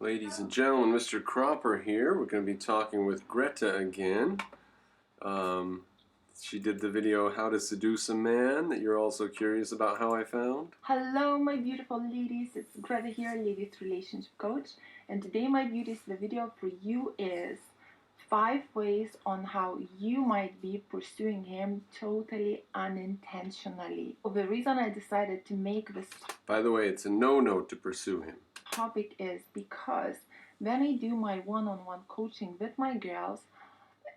Ladies and gentlemen, Mr. Cropper here. We're going to be talking with Greta again. She did the video How to Seduce a Man that you're also curious about how I found. Hello my beautiful ladies, it's Greta here, Ladies Relationship Coach, and today my beauties, the video for you is 5 ways on how you might be pursuing him totally unintentionally. The reason I decided to make this, by the way, it's a no-no to pursue him. Topic is because when I do my one-on-one coaching with my girls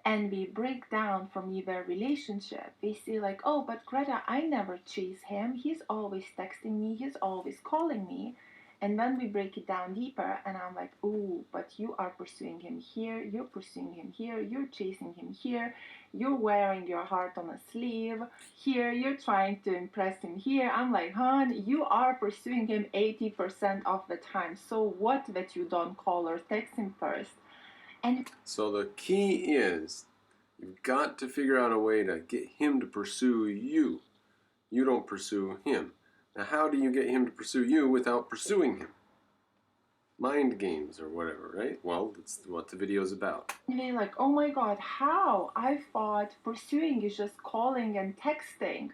and we break down for me their relationship, they say like, oh, but Greta, I never chase him. He's always texting me. He's always calling me. And then we break it down deeper and I'm like, ooh, but you are pursuing him here. You're pursuing him here. You're chasing him here. You're wearing your heart on a sleeve here. You're trying to impress him here. I'm like, hon, you are pursuing him 80% of the time. So what that you don't call or text him first? And so the key is you've got to figure out a way to get him to pursue you. You don't pursue him. Now, how do you get him to pursue you without pursuing him? Mind games or whatever, right? Well, that's what the video is about. And they're like, oh my god, how? I thought pursuing is just calling and texting.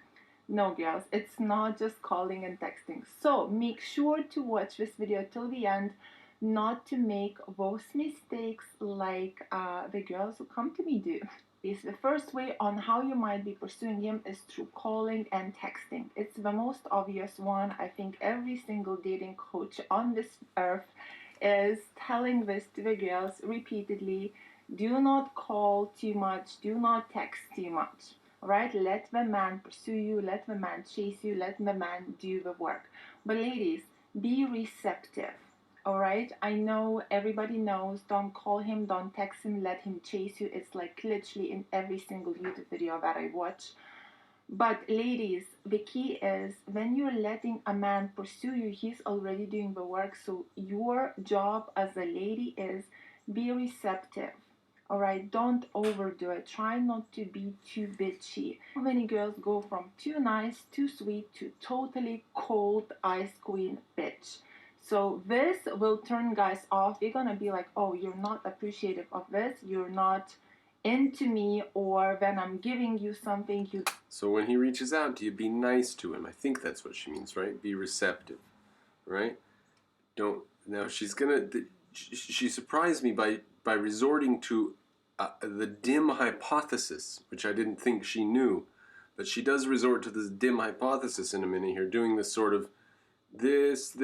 No, girls, it's not just calling and texting. So make sure to watch this video till the end, not to make those mistakes like the girls who come to me do. The first way on how you might be pursuing him is through calling and texting. It's the most obvious one. I think every single dating coach on this earth is telling this to the girls repeatedly. Do not call too much. Do not text too much. Alright? Let the man pursue you. Let the man chase you. Let the man do the work. But ladies, be receptive. Alright, I know everybody knows, don't call him, don't text him, let him chase you. It's like literally in every single YouTube video that I watch. But ladies, the key is when you're letting a man pursue you, he's already doing the work. So your job as a lady is be receptive. Alright, don't overdo it. Try not to be too bitchy. Many girls go from too nice, too sweet to totally cold ice queen bitch. So this will turn guys off. They're gonna be like, oh, you're not appreciative of this, you're not into me, or when I'm giving you something, you... So when he reaches out to you, be nice to him. I think that's what she means, right? Be receptive, right? Don't... Now she's gonna... She surprised me by resorting to the dim hypothesis, which I didn't think she knew. But she does resort to this dim hypothesis in a minute here, doing this sort of this...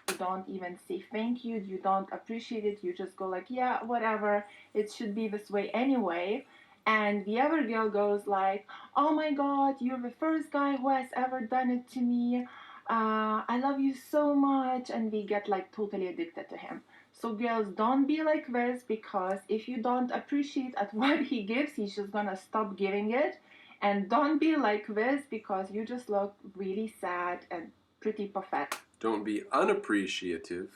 You don't even say thank you, you don't appreciate it, you just go like, yeah, whatever, it should be this way anyway. And the other girl goes like, oh my god, you're the first guy who has ever done it to me, I love you so much, and we get like totally addicted to him. So girls, don't be like this, because if you don't appreciate at what he gives, he's just gonna stop giving it. And don't be like this, because you just look really sad and pretty pathetic. Don't be unappreciative,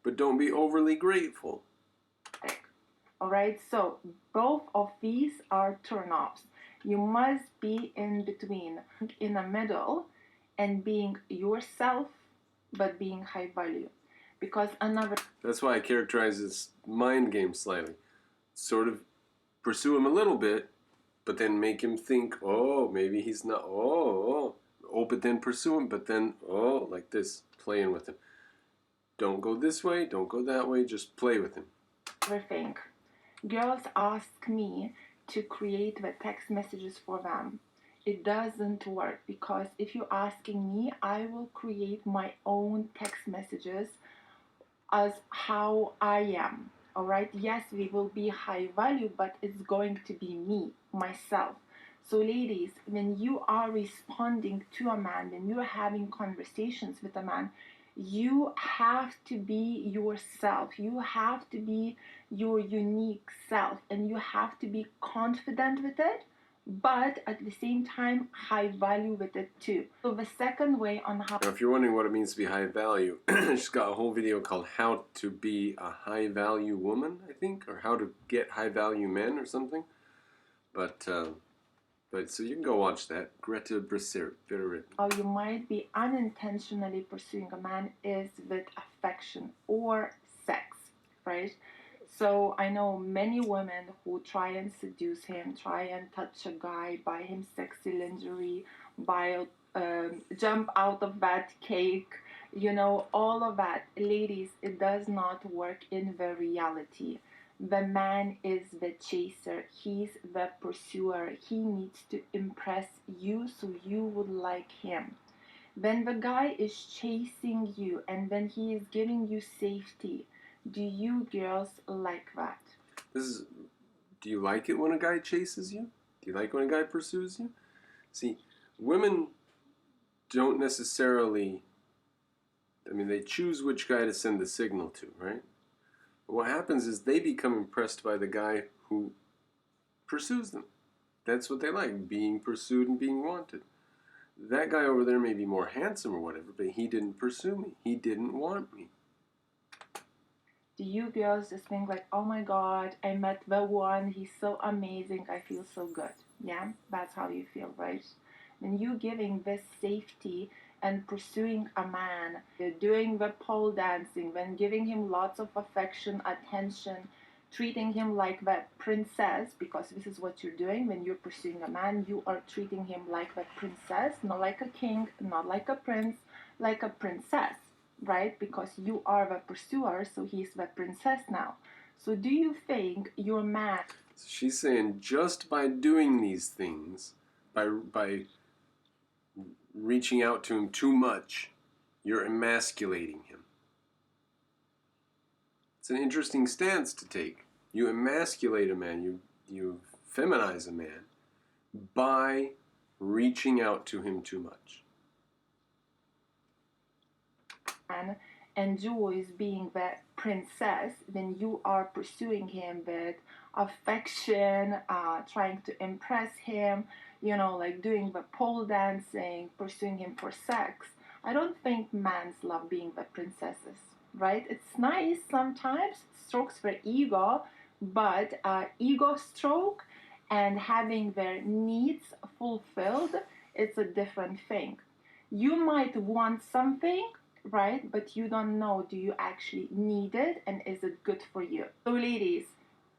but don't be overly grateful. Alright, so both of these are turn-offs. You must be in between, in the middle, and being yourself, but being high value. Because another... That's why I characterize this mind game slightly. Sort of pursue him a little bit, but then make him think, oh, maybe he's not, oh, but then pursue him, but then, oh, like this, playing with him. Don't go this way, don't go that way, just play with him. Everything. Girls ask me to create the text messages for them. It doesn't work, because if you're asking me, I will create my own text messages as how I am. Alright, yes, we will be high value, but it's going to be me, myself. So ladies, when you are responding to a man, when you're having conversations with a man, you have to be yourself. You have to be your unique self, and you have to be confident with it, but at the same time high value with it too. So the second way on how... Now, if you're wondering what it means to be high value, she's got a whole video called How to Be a High Value Woman, I think, or How to Get High Value Men or something. But so you can go watch that. Greta Brisser. How you might be unintentionally pursuing a man is with affection or sex, right? So I know many women who try and seduce him, try and touch a guy, buy him sexy lingerie, buy jump out of that cake, all of that. Ladies, it does not work in the reality. The man is the chaser, he's the pursuer. He needs to impress you so you would like him. When the guy is chasing you and when he is giving you safety, do you girls like that? This is. Do you like it when a guy chases you? Do you like when a guy pursues you? See, women don't necessarily. I mean, they choose which guy to send the signal to, right? But what happens is they become impressed by the guy who pursues them. That's what they like, being pursued and being wanted. That guy over there may be more handsome or whatever, but he didn't pursue me. He didn't want me. Do you girls just think like, oh my god, I met the one, he's so amazing, I feel so good? Yeah, that's how you feel, right? When you giving this safety and pursuing a man, you're doing the pole dancing, when giving him lots of affection, attention, treating him like the princess, because this is what you're doing when you're pursuing a man, you are treating him like the princess, not like a king, not like a prince, like a princess, right? Because you are the pursuer, so he's the princess now. So do you think your man? So she's saying just by doing these things, by reaching out to him too much, you're emasculating him. It's an interesting stance to take. You emasculate a man, you feminize a man by reaching out to him too much. Man enjoys being the princess, then you are pursuing him with affection, trying to impress him, like doing the pole dancing, pursuing him for sex. I don't think mans love being the princesses, right? It's nice sometimes, it strokes their ego, but ego stroke and having their needs fulfilled, it's a different thing. You might want something, right? But you don't know, do you actually need it and is it good for you? So ladies,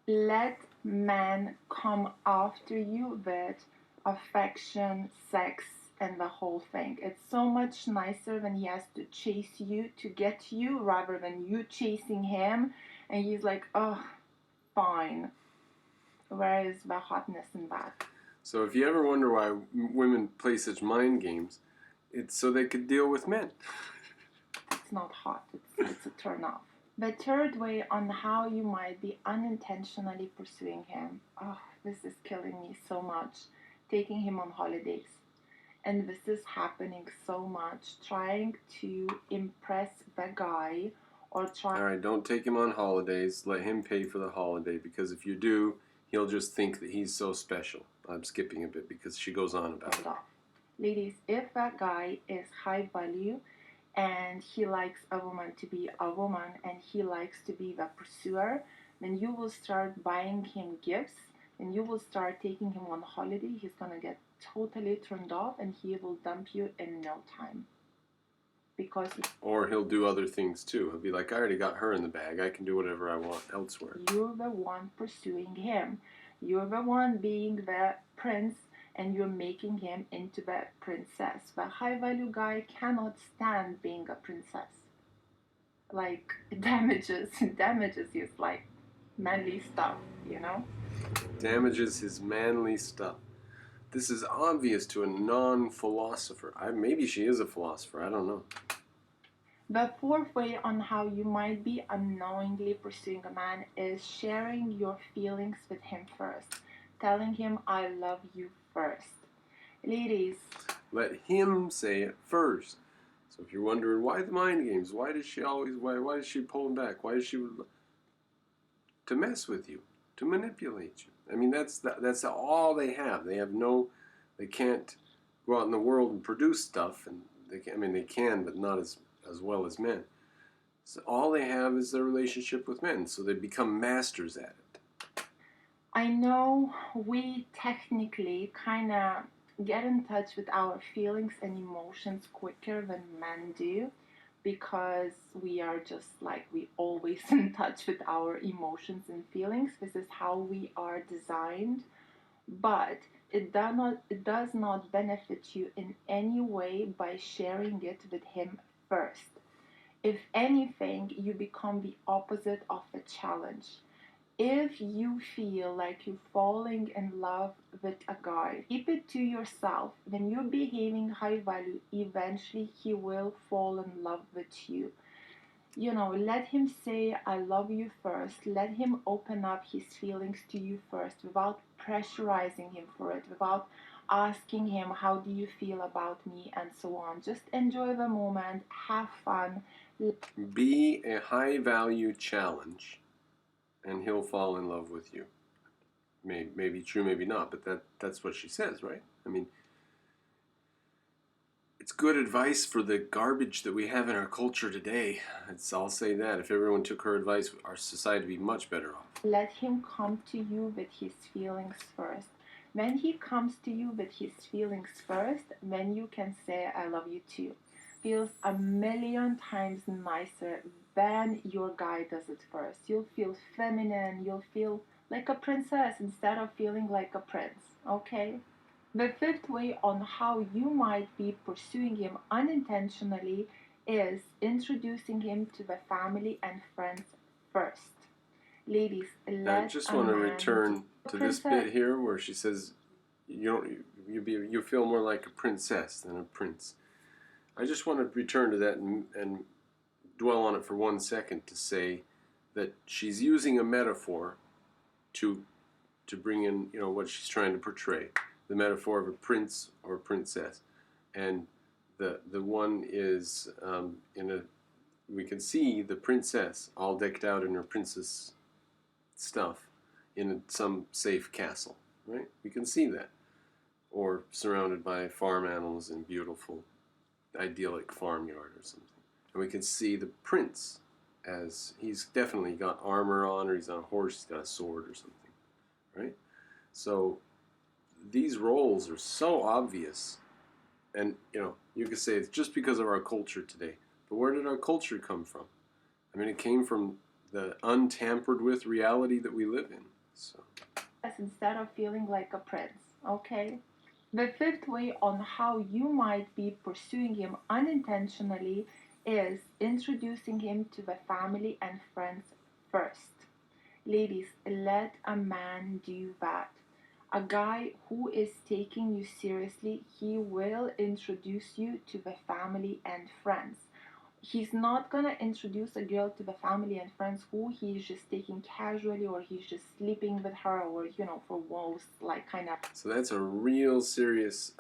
let men come after you with affection, sex, and the whole thing. It's so much nicer when he has to chase you to get you rather than you chasing him and he's like, oh, fine. Where is the hotness in that? So if you ever wonder why women play such mind games, it's so they could deal with men. It's not hot, it's a turn off. The third way on how you might be unintentionally pursuing him. Oh, this is killing me so much. Taking him on holidays. And this is happening so much. Trying to impress the guy or trying. All right, don't take him on holidays. Let him pay for the holiday, because if you do, he'll just think that he's so special. I'm skipping a bit because she goes on about it. Ladies, if that guy is high value and he likes a woman to be a woman and he likes to be the pursuer, then you will start buying him gifts and you will start taking him on holiday. He's gonna get totally turned off and he will dump you in no time. Because or he'll do other things too. He'll be like, I already got her in the bag. I can do whatever I want elsewhere. You're the one pursuing him. You're the one being the prince and you're making him into the princess. The high value guy cannot stand being a princess. Like, damages his like manly stuff, Damages his manly stuff. This is obvious to a non-philosopher. Maybe she is a philosopher. I don't know. The fourth way on how you might be unknowingly pursuing a man is sharing your feelings with him first. Telling him, I love you first. Ladies, let him say it first. So if you're wondering why the mind games, why does she pull him back? Why does she to mess with you, to manipulate you? I mean, that's all they have. They can't go out in the world and produce stuff, and they can, but not as well as men. So all they have is their relationship with men, so they become masters at it. I know we technically kind of get in touch with our feelings and emotions quicker than men do, because we are just like we always in touch with our emotions and feelings. This is how we are designed, but it does not benefit you in any way by sharing it with him first. If anything, you become the opposite of a challenge. If you feel like you're falling in love with a guy, keep it to yourself. When you're behaving high value, eventually he will fall in love with you. Let him say, I love you first. Let him open up his feelings to you first without pressurizing him for it, without asking him, how do you feel about me, and so on. Just enjoy the moment, have fun. Be a high value challenge, and he'll fall in love with you. Maybe true, maybe not, but that's what she says, right? I mean, it's good advice for the garbage that we have in our culture today. I'll say that. If everyone took her advice, our society would be much better off. Let him come to you with his feelings first. When he comes to you with his feelings first, then you can say, I love you too. Feels a million times nicer than your guy does it first. You'll feel feminine, you'll feel like a princess instead of feeling like a prince, okay? The fifth way on how you might be pursuing him unintentionally is introducing him to the family and friends first. Ladies, I let just a want to man return to this princess. bit here where she says you feel more like a princess than a prince. I just want to return to that and dwell on it for 1 second to say that she's using a metaphor to bring in what she's trying to portray, the metaphor of a prince or a princess, and the one is we can see the princess all decked out in her princess stuff in some safe castle, right? We can see that, or surrounded by farm animals in beautiful idyllic farmyard or something. And we can see the prince as he's definitely got armor on, or he's on a horse, he's got a sword or something, right? So these roles are so obvious, and you could say it's just because of our culture today. But where did our culture come from? I mean, it came from the untampered with reality that we live in. So Instead of feeling like a prince, okay? The fifth way on how you might be pursuing him unintentionally is introducing him to the family and friends first. Ladies, let a man do that. A guy who is taking you seriously, he will introduce you to the family and friends. He's not gonna introduce a girl to the family and friends who he's just taking casually, or he's just sleeping with her, or for walls, like kind of. So that's a real serious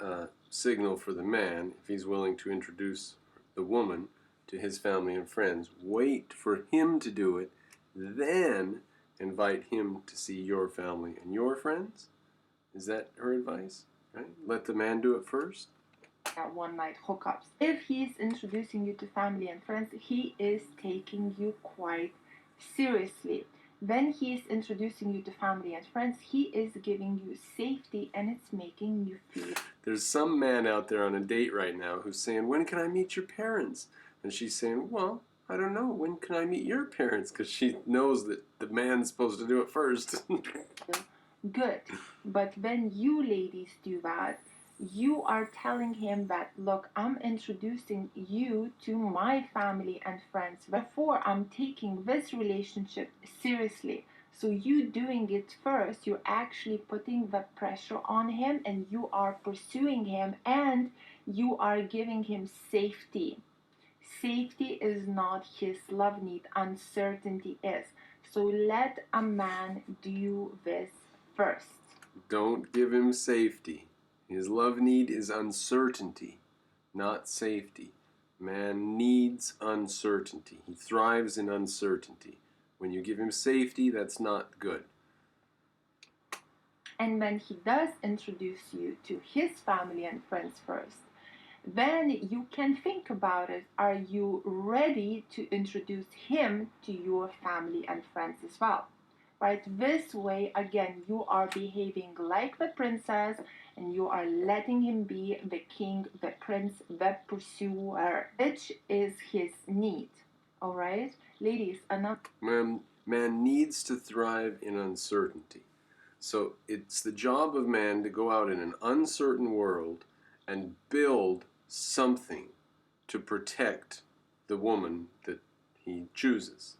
signal for the man if he's willing to introduce the woman to his family and friends. Wait for him to do it, then invite him to see your family and your friends. Is that her advice? Right? Let the man do it first. One night hookups. If he's introducing you to family and friends, he is taking you quite seriously. When he's introducing you to family and friends, he is giving you safety, and it's making you feel. There's some man out there on a date right now who's saying, when can I meet your parents? And she's saying, well, I don't know, when can I meet your parents? Because she knows that the man's supposed to do it first. Good. But when you ladies do that, you are telling him that, look, I'm introducing you to my family and friends. Therefore, I'm taking this relationship seriously. So you doing it first, you're actually putting the pressure on him, and you are pursuing him, and you are giving him safety. Safety is not his love need, uncertainty is. So let a man do this first. Don't give him safety. His love need is uncertainty, not safety. Man needs uncertainty. He thrives in uncertainty. When you give him safety, that's not good. And when he does introduce you to his family and friends first, then you can think about it. Are you ready to introduce him to your family and friends as well? right? This way, again, you are behaving like the princess and you are letting him be the king, the prince, the pursuer, which is his need. All right, ladies, enough. Man needs to thrive in uncertainty. So it's the job of man to go out in an uncertain world and build something to protect the woman that he chooses.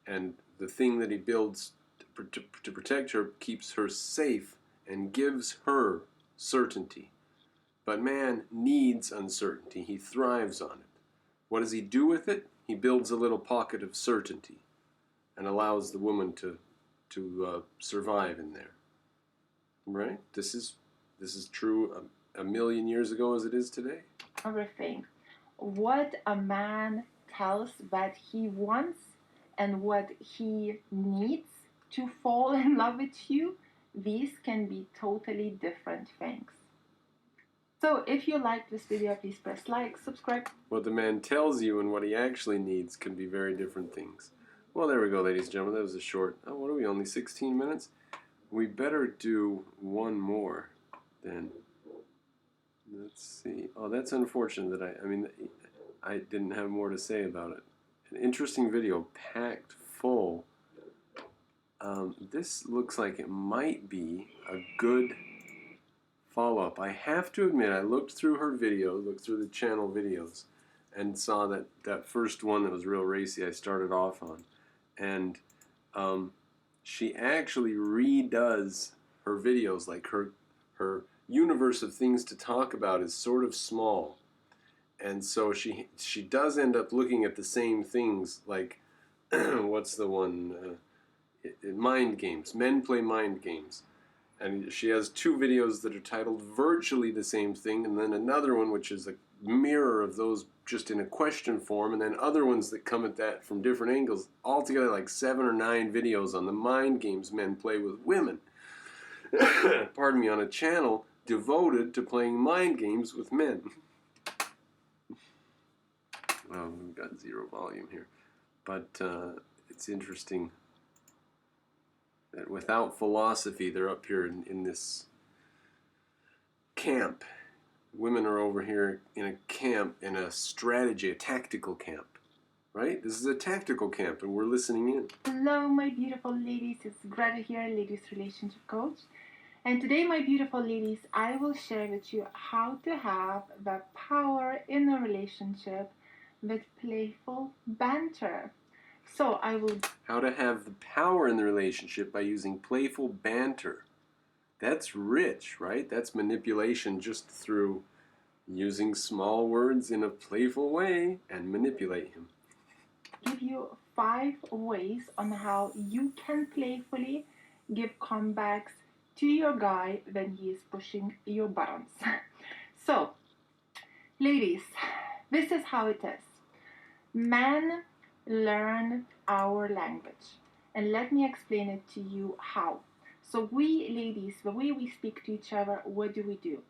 And the thing that he builds to protect her keeps her safe and gives her certainty. But man needs uncertainty. He thrives on it. What does he do with it? He builds a little pocket of certainty and allows the woman to survive in there. Right? This is true a million years ago as it is today. Everything. What a man tells that he wants and what he needs to fall in love with you, these can be totally different things. So if you like this video, please press like, subscribe. What the man tells you and what he actually needs can be very different things. Well, there we go, ladies and gentlemen. That was a short, what are we, only 16 minutes? We better do one more then. Let's see. Oh, that's unfortunate that I didn't have more to say about it. An interesting video, packed full. This looks like it might be a good follow-up. I have to admit, I looked through her video, looked through the channel videos, and saw that first one that was real racy I started off on. And she actually redoes her videos. Like her universe of things to talk about is sort of small. And so she does end up looking at the same things, like, what's the one? Mind games. Men play mind games. And she has two videos that are titled virtually the same thing, and then another one which is a mirror of those just in a question form, and then other ones that come at that from different angles. Altogether like 7 or 9 videos on the mind games men play with women. Pardon me, on a channel devoted to playing mind games with men. Well, we've got 0 volume here. But it's interesting that without philosophy, they're up here in this camp. Women are over here in a camp, in a strategy, a tactical camp. Right? This is a tactical camp, and we're listening in. Hello, my beautiful ladies. It's Greta here, Ladies Relationship Coach. And today, my beautiful ladies, I will share with you how to have the power in a relationship with playful banter. So I will... How to have the power in the relationship by using playful banter. That's rich, right? That's manipulation just through using small words in a playful way and manipulate him. Give you 5 ways on how you can playfully give comebacks to your guy when he is pushing your buttons. So, ladies, this is how it is. Men learn our language, and let me explain it to you how. So we ladies, the way we speak to each other, what do?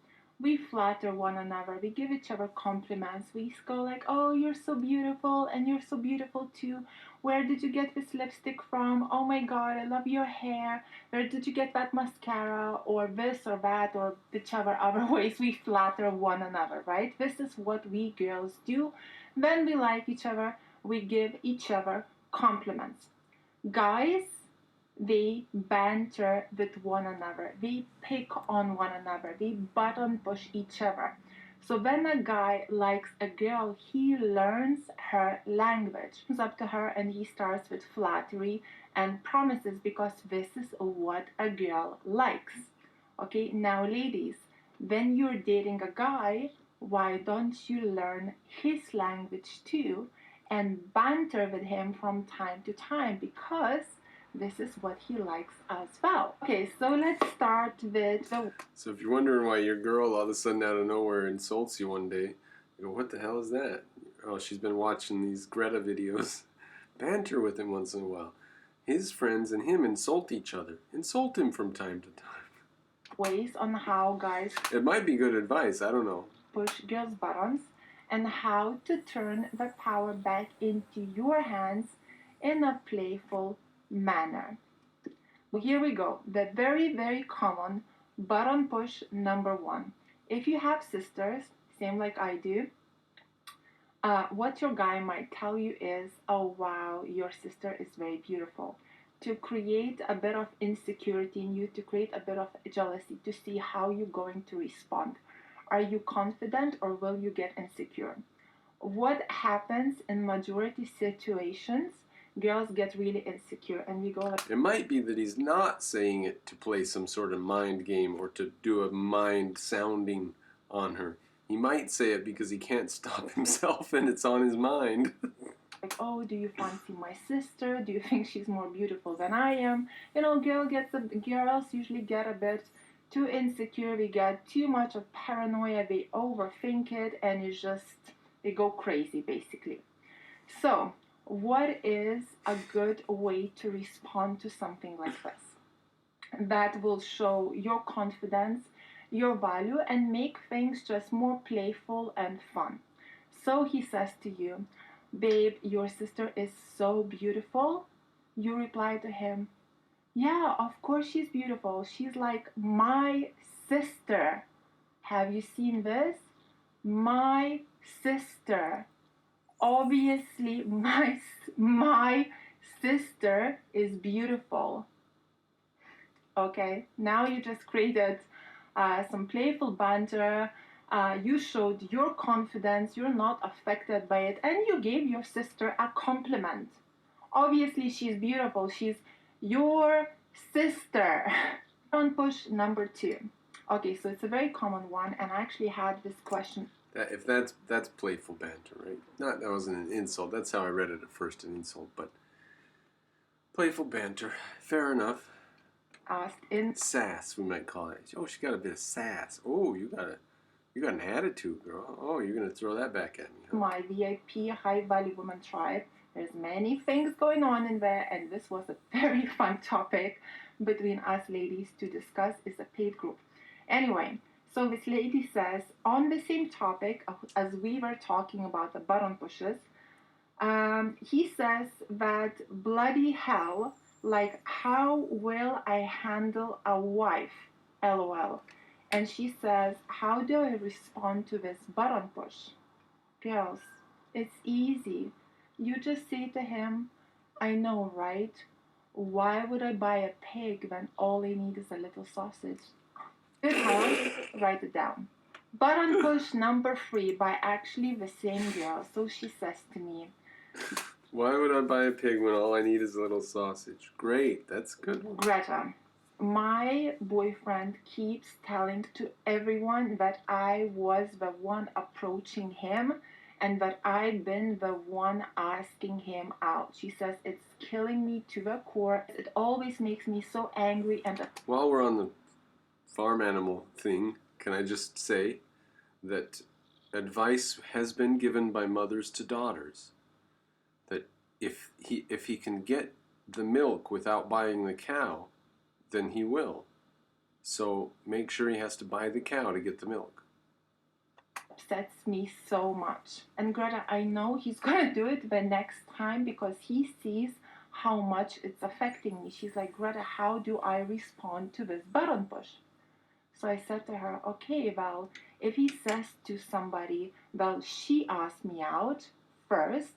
We flatter one another, we give each other compliments, we go like, oh, you're so beautiful, and you're so beautiful too. Where did you get this lipstick from? Oh my god, I love your hair. Where did you get that mascara? Or this or that, or whichever other ways we flatter one another, right? This is what we girls do. When we like each other, we give each other compliments. Guys, they banter with one another. They pick on one another. They button push each other. So when a guy likes a girl, he learns her language. He comes up to her and he starts with flattery and promises, because this is what a girl likes. Okay, now ladies, when you're dating a guy, why don't you learn his language too and banter with him from time to time, because this is what he likes as well. Okay, so let's start with the... So if you're wondering why your girl all of a sudden out of nowhere insults you one day, you go, what the hell is that? Oh, she's been watching these Greta videos. Banter with him once in a while. His friends and him insult each other. Insult him from time to time. Ways on how guys... It might be good advice, I don't know. Push girls' buttons, and how to turn the power back into your hands in a playful manner. Here we go. The very, very common button push number one. If you have sisters, same like I do, what your guy might tell you is, oh wow, your sister is very beautiful. To create a bit of insecurity in you, to create a bit of jealousy, to see how you're going to respond. Are you confident or will you get insecure? What happens in majority situations, girls get really insecure and we go like, It might be that he's not saying it to play some sort of mind game or to do a mind sounding on her. He might say it because he can't stop himself and it's on his mind. oh, do you fancy my sister? Do you think she's more beautiful than I am? Girls usually get a bit too insecure. We get too much of paranoia. They overthink it, and they go crazy basically. So, what is a good way to respond to something like this? That will show your confidence, your value, and make things just more playful and fun. So he says to you, babe, your sister is so beautiful. You reply to him, yeah, of course she's beautiful. She's like my sister. Have you seen this? My sister. Obviously, my sister is beautiful. Okay, now you just created some playful banter. You showed your confidence, you're not affected by it, and you gave your sister a compliment. Obviously, she's beautiful, she's your sister. On push number two. Okay, so it's a very common one, and I actually had this question. That's playful banter, right? That wasn't an insult. That's how I read it at first, an insult, but playful banter. Fair enough. Asked in Sass, we might call it. Oh, she got a bit of sass. Oh, you got an attitude, girl. Oh, you're gonna throw that back at me, huh? My VIP High Value Woman tribe. There's many things going on in there, and this was a very fun topic between us ladies to discuss. It's a paid group. Anyway, so this lady says, on the same topic as we were talking about the button pushes, he says that bloody hell, like, how will I handle a wife? LOL. And she says, how do I respond to this button push? Girls, it's easy. You just say to him, I know, right? Why would I buy a pig when all I need is a little sausage? Good one, write it down. Button push number 3 by actually the same girl. So she says to me, why would I buy a pig when all I need is a little sausage? Great, that's good. Greta, my boyfriend keeps telling to everyone that I was the one approaching him and that I've been the one asking him out. She says it's killing me to the core. It always makes me so angry and... While we're on the farm animal thing, can I just say that advice has been given by mothers to daughters that if he can get the milk without buying the cow, then he will. So make sure he has to buy the cow to get the milk. Upsets me so much. And Greta, I know he's gonna do it the next time because he sees how much it's affecting me. She's like, Greta, how do I respond to this button push? So I said to her, okay, well, if he says to somebody, well, she asked me out first,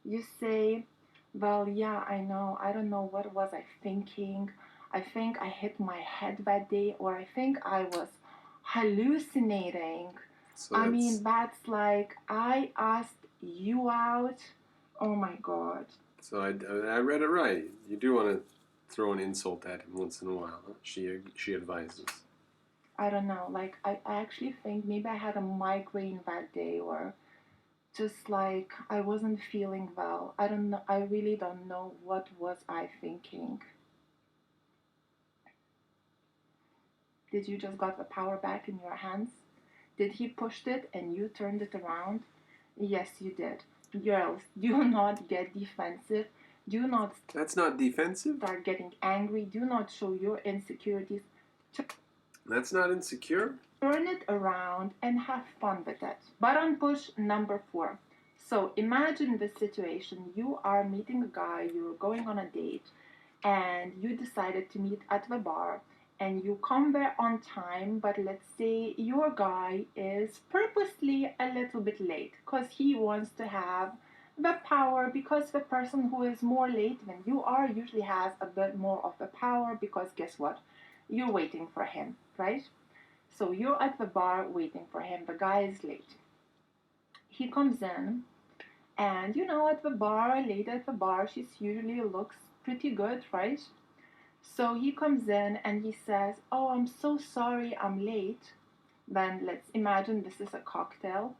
you say, well, yeah, I know, I don't know, what was I thinking? I think I hit my head that day, or I think I was hallucinating. So I mean, that's like, I asked you out. Oh my God. So I read it right. You do want to throw an insult at him once in a while, huh? She advises. I don't know, like, I actually think maybe I had a migraine that day, or just like I wasn't feeling well. I don't know, I really don't know what was I thinking. Did you just got the power back in your hands? Did he pushed it and you turned it around? Yes, you did. Girls, do not get defensive. Do not... That's not defensive. Start getting angry. Do not show your insecurities. That's not insecure. Turn it around and have fun with it. Button push number 4. So imagine this situation. You are meeting a guy, you're going on a date, and you decided to meet at the bar, and you come there on time, but let's say your guy is purposely a little bit late because he wants to have the power, because the person who is more late than you are usually has a bit more of the power, because guess what? You're waiting for him, right? So you're at the bar waiting for him. The guy is late. He comes in, and at the bar, a lady at the bar, she usually looks pretty good, right? So he comes in and he says, "Oh, I'm so sorry I'm late." Then let's imagine this is a cocktail.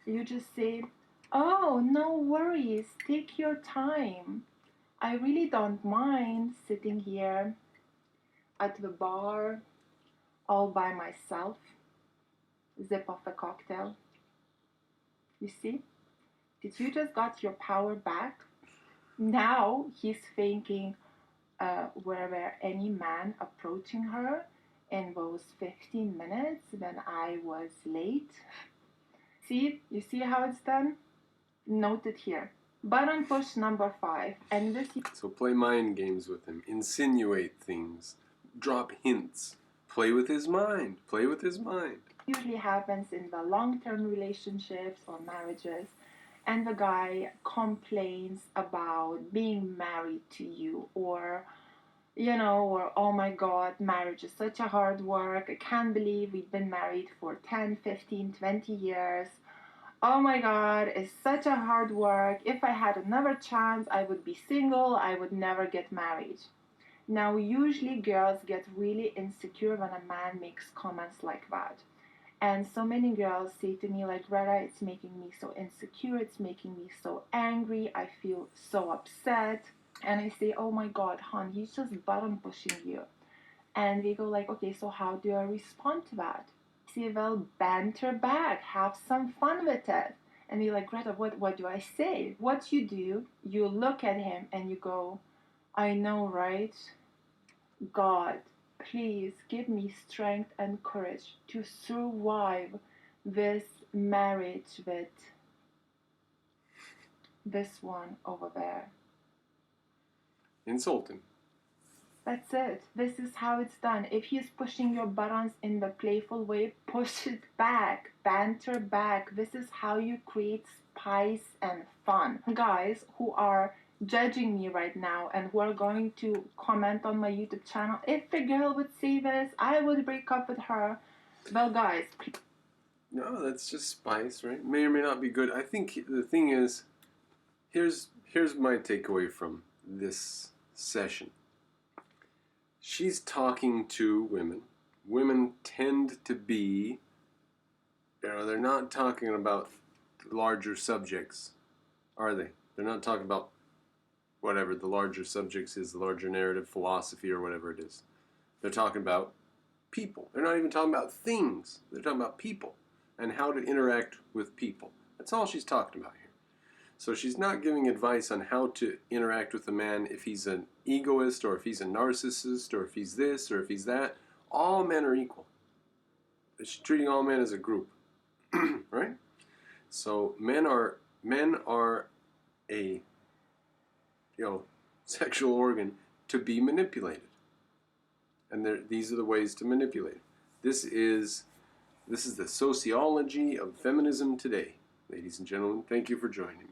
You just say, "Oh, no worries, take your time. I really don't mind sitting here at the bar all by myself." Zip off the cocktail. You see? Did you just got your power back? Now he's thinking, were there any man approaching her in those 15 minutes when I was late? See? You see how it's done? Noted here. Button push number 5. And this So play mind games with him. Insinuate things. Drop hints. Play with his mind. Play with his mind. usually happens in the long-term relationships or marriages, and the guy complains about being married to you, or oh my god, marriage is such a hard work. I can't believe we've been married for 10, 15, 20 years. Oh my god, it's such a hard work. If I had another chance, I would be single. I would never get married. Now, usually girls get really insecure when a man makes comments like that. And so many girls say to me, like, Greta, it's making me so insecure, it's making me so angry, I feel so upset. And I say, oh my god, hon, he's just button pushing you. And they go like, okay, so how do I respond to that? See, well, banter back, have some fun with it. And they're like, Greta, what do I say? What you do, you look at him and you go, I know, right? God, please give me strength and courage to survive this marriage with this one over there. Insult him. That's it. This is how it's done. If he's pushing your buttons in the playful way, push it back, banter back. This is how you create spice and fun. Guys who are judging me right now and who are going to comment on my YouTube channel, if the girl would say this, I would break up with her. Well, guys, No, that's just spice, right? May or may not be good. I think the thing is, here's my takeaway from this session. She's talking to women. Women tend to be, they're not talking about larger subjects, are they? They're not talking about whatever the larger subjects is, the larger narrative, philosophy, or whatever it is. They're talking about people. They're not even talking about things. They're talking about people and how to interact with people. That's all she's talking about here. So she's not giving advice on how to interact with a man if he's an egoist or if he's a narcissist or if he's this or if he's that. All men are equal. She's treating all men as a group, right? So men are a sexual organ to be manipulated, and these are the ways to manipulate it. This is the sociology of feminism today, ladies and gentlemen. Thank you for joining me.